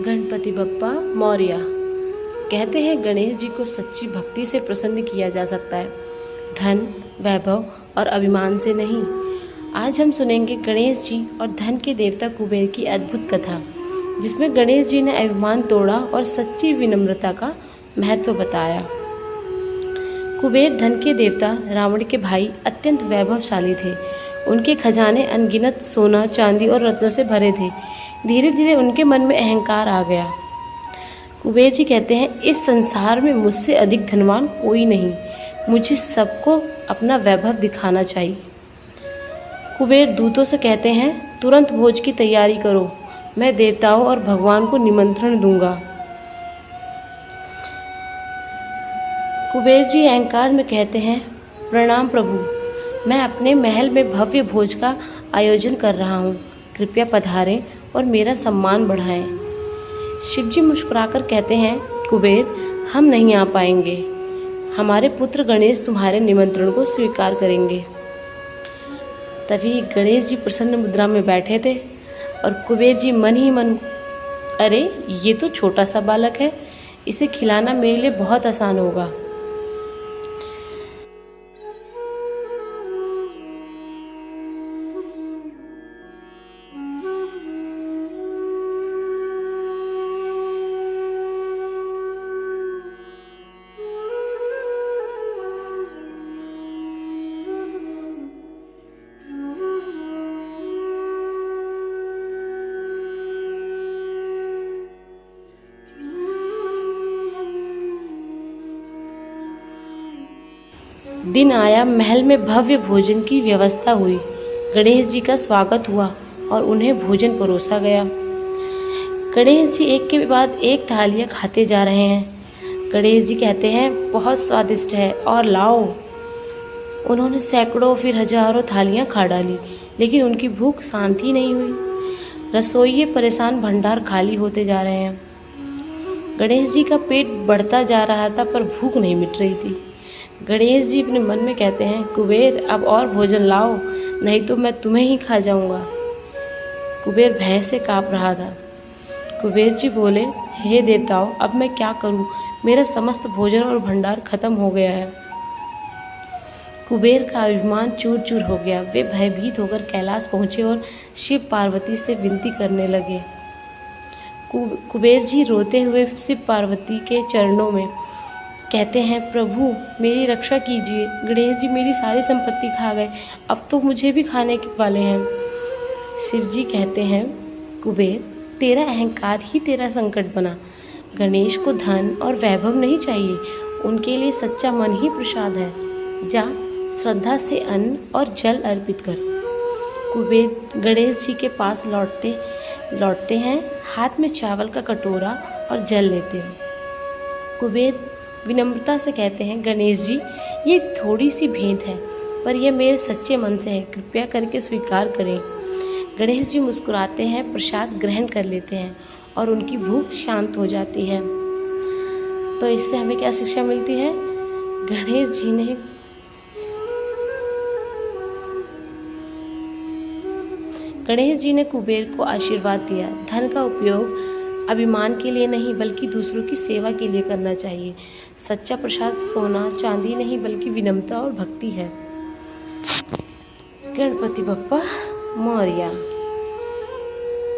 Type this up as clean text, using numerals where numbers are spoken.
गणपति बप्पा मौर्य। कहते हैं गणेश जी को सच्ची भक्ति से प्रसन्न किया जा सकता है, धन, वैभव और अभिमान से नहीं। आज हम सुनेंगे गणेश जी और धन के देवता कुबेर की अद्भुत कथा, जिसमें गणेश जी ने अभिमान तोड़ा और सच्ची विनम्रता का महत्व बताया। कुबेर धन के देवता रावण के भाई अत्यंत वैभवशाली थे। उनके खजाने अनगिनत सोना, चांदी और रत्नों से भरे थे। धीरे धीरे उनके मन में अहंकार आ गया। कुबेर जी कहते हैं, इस संसार में मुझसे अधिक धनवान कोई नहीं, मुझे सबको अपना वैभव दिखाना चाहिए। कुबेर दूतों से कहते हैं, तुरंत भोज की तैयारी करो, मैं देवताओं और भगवान को निमंत्रण दूंगा। कुबेर जी अहंकार में कहते हैं, प्रणाम प्रभु, मैं अपने महल में भव्य भोज का आयोजन कर रहा हूँ, कृपया पधारें और मेरा सम्मान बढ़ाएं। शिवजी मुस्कुराकर कहते हैं, कुबेर, हम नहीं आ पाएंगे, हमारे पुत्र गणेश तुम्हारे निमंत्रण को स्वीकार करेंगे। तभी गणेश जी प्रसन्न मुद्रा में बैठे थे और कुबेर जी मन ही मन, अरे ये तो छोटा सा बालक है, इसे खिलाना मेरे लिए बहुत आसान होगा। दिन आया, महल में भव्य भोजन की व्यवस्था हुई। गणेश जी का स्वागत हुआ और उन्हें भोजन परोसा गया। गणेश जी एक के बाद एक थालियां खाते जा रहे हैं। गणेश जी कहते हैं, बहुत स्वादिष्ट है और लाओ। उन्होंने सैकड़ों फिर हजारों थालियां खा डाली, लेकिन उनकी भूख शांत ही नहीं हुई। रसोइये परेशान, भंडार खाली होते जा रहे हैं। गणेश जी का पेट बढ़ता जा रहा था पर भूख नहीं मिट रही थी। गणेश जी अपने मन में कहते हैं, कुबेर, अब और भोजन लाओ, नहीं तो मैं तुम्हें ही खा जाऊंगा। कुबेर भय से कांप रहा था। कुबेर जी बोले, हे देवताओं, अब मैं क्या करूं? मेरा समस्त भोजन और भंडार खत्म हो गया है। कुबेर का अभिमान चूर चूर हो गया। वे भयभीत होकर कैलाश पहुंचे और शिव पार्वती से विनती करने लगे। कुबेर जी रोते हुए शिव पार्वती के चरणों में कहते हैं, प्रभु मेरी रक्षा कीजिए, गणेश जी मेरी सारी संपत्ति खा गए, अब तो मुझे भी खाने वाले हैं। शिव जी कहते हैं, कुबेर, तेरा अहंकार ही तेरा संकट बना। गणेश को धन और वैभव नहीं चाहिए, उनके लिए सच्चा मन ही प्रसाद है। जा, श्रद्धा से अन्न और जल अर्पित कर। कुबेर गणेश जी के पास लौटते हैं, हाथ में चावल का कटोरा और जल लेते हैं। कुबेर विनम्रता से कहते हैं, गणेश जी, ये थोड़ी सी भेंट है, पर यह मेरे सच्चे मन से है, कृपया करके स्वीकार करें। गणेश जी मुस्कुराते हैं, प्रसाद ग्रहण कर लेते हैं और उनकी भूख शांत हो जाती है। तो इससे हमें क्या शिक्षा मिलती है? गणेश जी ने कुबेर को आशीर्वाद दिया, धन का उपयोग अभिमान के लिए नहीं बल्कि दूसरों की सेवा के लिए करना चाहिए। सच्चा प्रसाद सोना चांदी नहीं बल्कि विनम्रता और भक्ति है। गणपति बप्पा मौर्य।